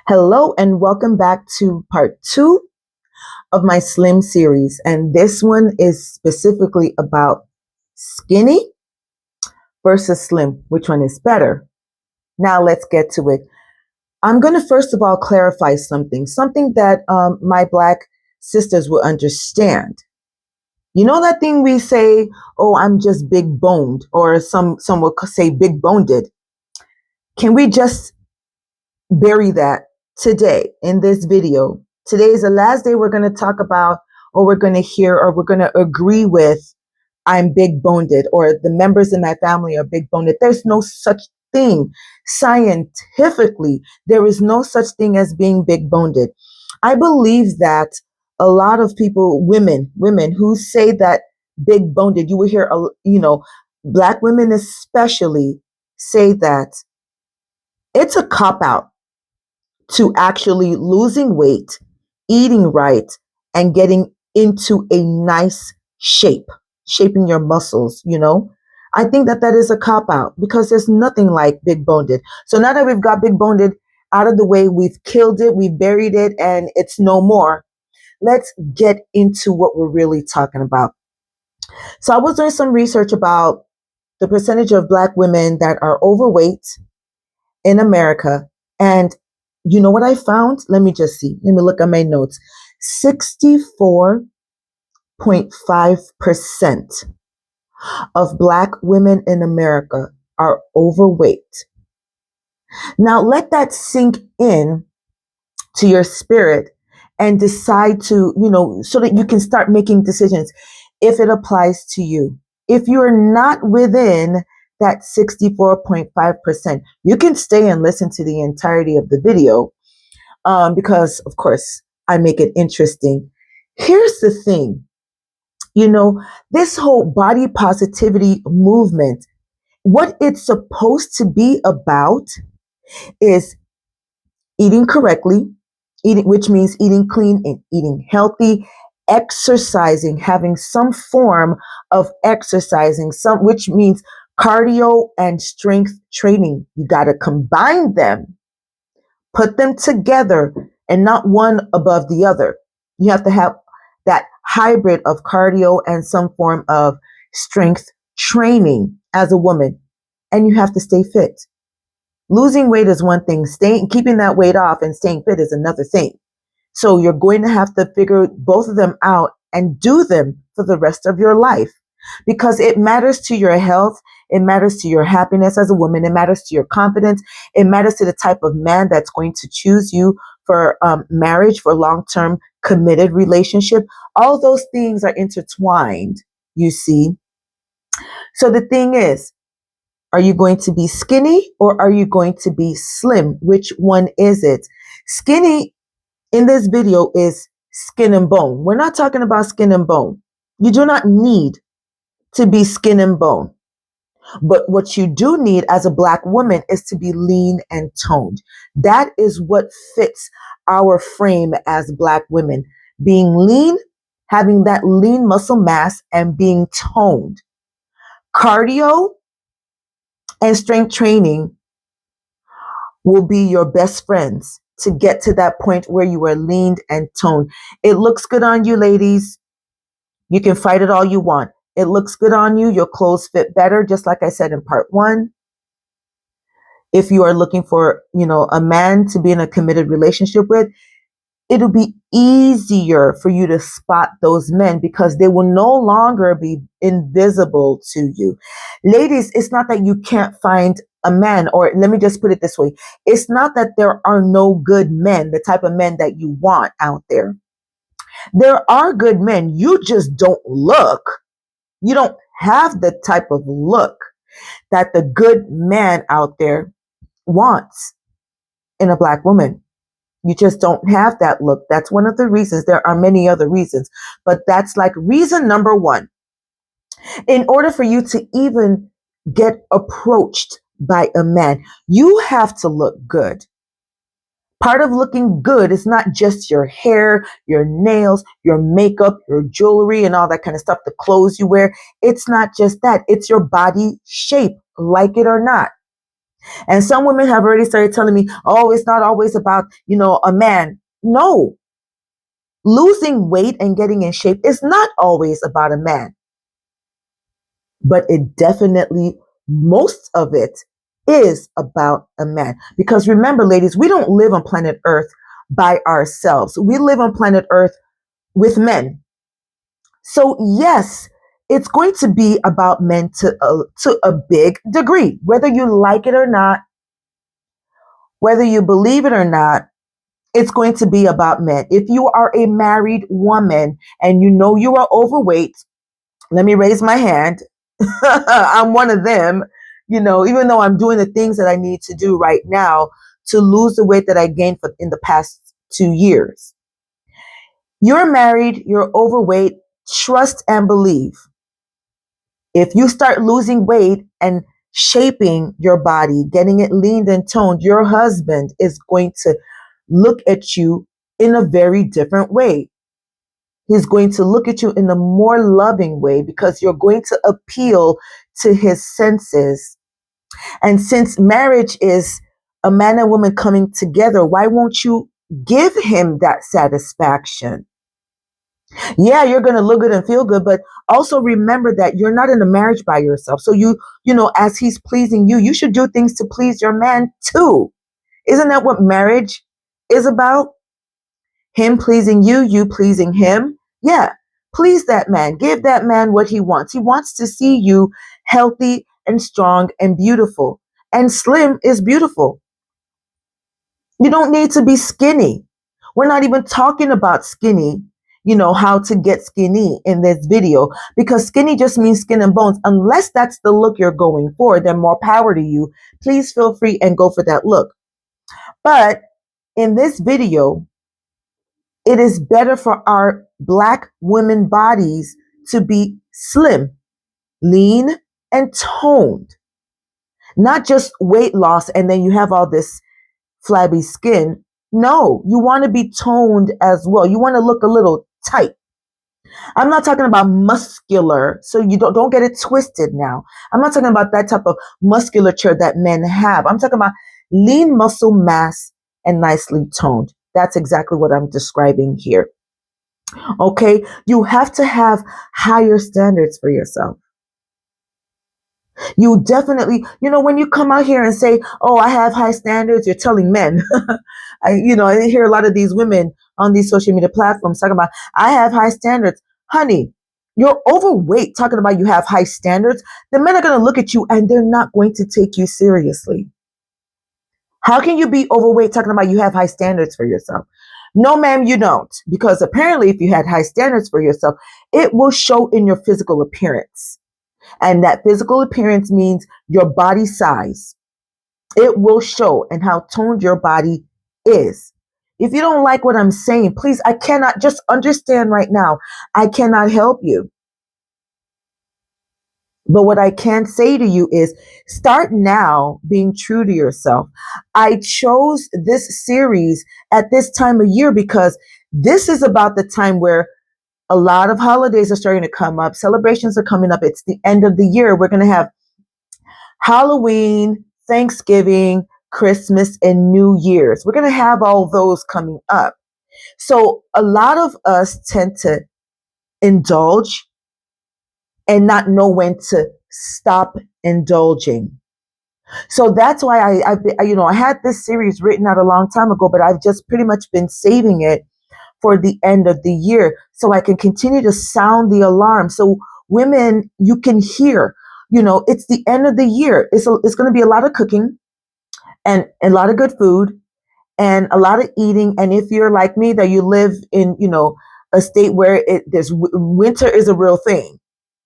Hello and welcome back to part two of my Slim series. And this one is specifically about skinny versus slim. Which one is better? Now let's get to it. I'm going to first of all clarify something that my Black sisters will understand. You know that thing we say, oh, I'm just big boned, or some will say big boned. Can we just bury that today in this video? Today is the last day we're going to talk about, or we're going to hear, or we're going to agree with, I'm big boned, or the members in my family are big boned. There's no such thing. Scientifically, there is no such thing as being big boned. I believe that a lot of people, women who say that big boned, you will hear, Black women especially say that it's a cop out to actually losing weight, eating right, and getting into a nice shape, shaping your muscles. I think that is a cop out because there's nothing like big boned. So now that we've got big boned out of the way, we've killed it, we've buried it, and it's no more. Let's get into what we're really talking about. So I was doing some research about the percentage of Black women that are overweight in America. And you know what I found? Let me just see. Let me look at my notes. 64.5% of Black women in America are overweight. Now let that sink in to your spirit and decide to, so that you can start making decisions if it applies to you. If you're not within that 64.5%, you can stay and listen to the entirety of the video because, of course, I make it interesting. Here's the thing. This whole body positivity movement, what it's supposed to be about is eating correctly, which means eating clean and eating healthy, exercising, having some form of exercising, which means cardio and strength training. You got to combine them, put them together, and not one above the other. You have to have that hybrid of cardio and some form of strength training as a woman. And you have to stay fit. Losing weight is one thing. Keeping that weight off and staying fit is another thing. So you're going to have to figure both of them out and do them for the rest of your life because it matters to your health. It matters to your happiness as a woman. It matters to your confidence. It matters to the type of man that's going to choose you for marriage, for long-term committed relationship. All those things are intertwined, you see. So the thing is, are you going to be skinny or are you going to be slim? Which one is it? Skinny in this video is skin and bone. We're not talking about skin and bone. You do not need to be skin and bone. But what you do need as a Black woman is to be lean and toned. That is what fits our frame as Black women. Being lean, having that lean muscle mass, and being toned. Cardio and strength training will be your best friends to get to that point where you are leaned and toned. It looks good on you, ladies. You can fight it all you want. It looks good on you. Your clothes fit better, just like I said in part one. If you are looking for, a man to be in a committed relationship with, it'll be easier for you to spot those men because they will no longer be invisible to you. Ladies, it's not that you can't find a man, or let me just put it this way. It's not that there are no good men, the type of men that you want out there. There are good men. You just don't look. You don't have the type of look that the good man out there wants in a Black woman. You just don't have that look. That's one of the reasons. There are many other reasons, but that's like reason number one. In order for you to even get approached by a man, you have to look good. Part of looking good is not just your hair, your nails, your makeup, your jewelry, and all that kind of stuff, the clothes you wear. It's not just that. It's your body shape, like it or not. And some women have already started telling me, oh, it's not always about, a man. No, losing weight and getting in shape is not always about a man, but it definitely, most of it is about a man. Because remember, ladies, we don't live on planet Earth by ourselves. We live on planet Earth with men. So yes, it's going to be about men to a big degree, whether you like it or not, whether you believe it or not. It's going to be about men. If you are a married woman and you know you are overweight, let me raise my hand. I'm one of them, even though I'm doing the things that I need to do right now to lose the weight that I gained in the past 2 years. You're married, you're overweight, trust and believe. If you start losing weight and shaping your body, getting it lean and toned, your husband is going to look at you in a very different way. He's going to look at you in a more loving way because you're going to appeal to his senses. And since marriage is a man and woman coming together, why won't you give him that satisfaction? Yeah, you're going to look good and feel good, but also remember that you're not in a marriage by yourself. So as he's pleasing you, you should do things to please your man too. Isn't that what marriage is about? Him pleasing you, you pleasing him. Yeah, please that man. Give that man what he wants. He wants to see you healthy and strong and beautiful. And slim is beautiful. You don't need to be skinny. We're not even talking about skinny, how to get skinny in this video, because skinny just means skin and bones. Unless that's the look you're going for, then more power to you. Please feel free and go for that look. But in this video, it is better for our Black women bodies to be slim, lean, and toned. Not just weight loss and then you have all this flabby skin. No, you want to be toned as well. You want to look a little tight. I'm not talking about muscular, so you don't get it twisted now. I'm not talking about that type of musculature that men have. I'm talking about lean muscle mass and nicely toned. That's exactly what I'm describing here. Okay, you have to have higher standards for yourself. You definitely, when you come out here and say, oh, I have high standards, you're telling men. I hear a lot of these women on these social media platforms talking about, I have high standards. Honey, you're overweight talking about you have high standards. The men are going to look at you and they're not going to take you seriously. How can you be overweight talking about you have high standards for yourself? No, ma'am, you don't. Because apparently if you had high standards for yourself, it will show in your physical appearance. And that physical appearance means your body size. It will show and how toned your body is. If you don't like what I'm saying, please, I cannot, just understand right now, I cannot help you. But what I can say to you is start now being true to yourself. I chose this series at this time of year because this is about the time where a lot of holidays are starting to come up. Celebrations are coming up. It's the end of the year. We're going to have Halloween, Thanksgiving, Christmas, and New Year's. We're going to have all those coming up. So a lot of us tend to indulge and not know when to stop indulging. So that's why I had this series written out a long time ago, but I've just pretty much been saving it for the end of the year so I can continue to sound the alarm. So women, you can hear, it's the end of the year. It's going to be a lot of cooking and a lot of good food and a lot of eating. And if you're like me, that you live in, a state where winter is a real thing.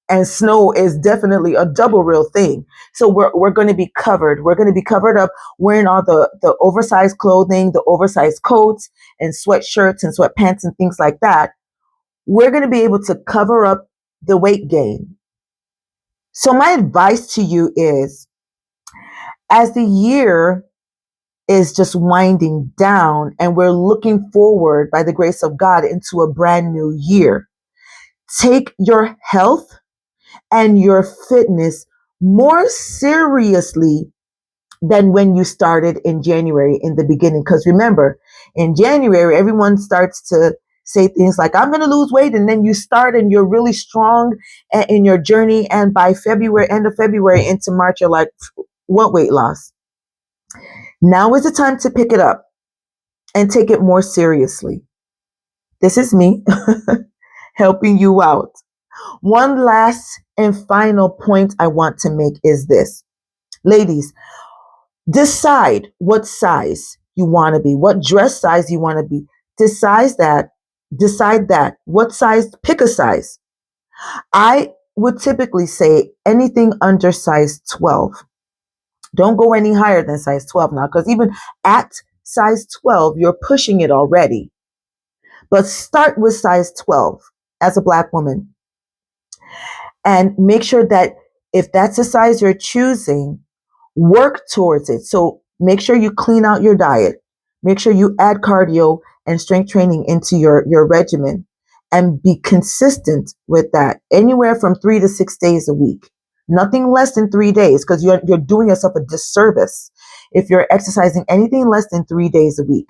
And snow is definitely a double real thing. So we're going to be covered. We're going to be covered up wearing all the oversized clothing, the oversized coats and sweatshirts and sweatpants and things like that. We're going to be able to cover up the weight gain. So my advice to you is, as the year is just winding down and we're looking forward by the grace of God into a brand new year, take your health and your fitness more seriously than when you started in January in the beginning. Because remember, in January, everyone starts to say things like, I'm going to lose weight. And then you start and you're really strong in your journey. And by February, end of February into March, you're like, what weight loss? Now is the time to pick it up and take it more seriously. This is me helping you out. One last and final point I want to make is this. Ladies, decide what size you want to be, what dress size you want to be. Decide that. What size? Pick a size. I would typically say anything under size 12. Don't go any higher than size 12 now, because even at size 12, you're pushing it already. But start with size 12 as a Black woman. And make sure that if that's the size you're choosing, work towards it. So make sure you clean out your diet. Make sure you add cardio and strength training into your regimen, and be consistent with that, anywhere from 3 to 6 days a week. Nothing less than 3 days, because you're doing yourself a disservice if you're exercising anything less than 3 days a week.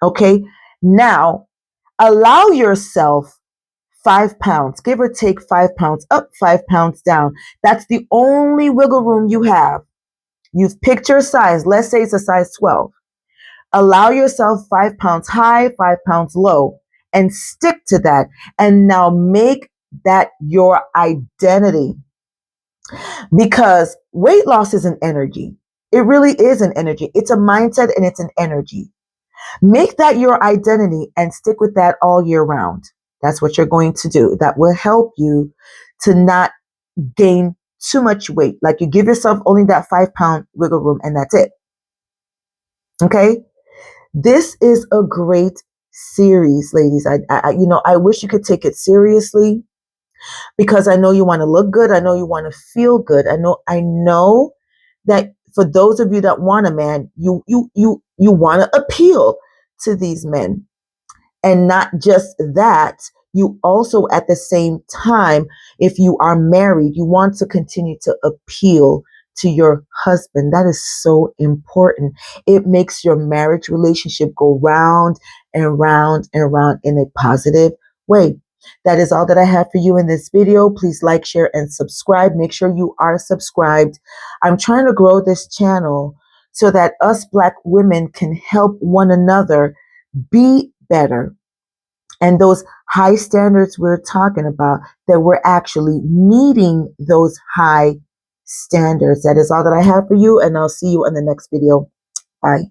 Okay? Now, allow yourself 5 pounds, give or take 5 pounds up, 5 pounds down. That's the only wiggle room you have. You've picked your size. Let's say it's a size 12. Allow yourself 5 pounds high, 5 pounds low, and stick to that. And now make that your identity. Because weight loss is an energy. It really is an energy. It's a mindset and it's an energy. Make that your identity and stick with that all year round. That's what you're going to do. That will help you to not gain too much weight. Like, you give yourself only that 5 pound wiggle room, and that's it. Okay? This is a great series, ladies. I wish you could take it seriously, because I know you want to look good. I know you want to feel good. I know that for those of you that want a man, you want to appeal to these men. And not just that, you also, at the same time, if you are married, you want to continue to appeal to your husband. That is so important. It makes your marriage relationship go round and round and round in a positive way. That is all that I have for you in this video. Please like, share, and subscribe. Make sure you are subscribed. I'm trying to grow this channel so that us Black women can help one another be better. And those high standards we're talking about, that we're actually meeting those high standards. That is all that I have for you, and I'll see you in the next video. Bye.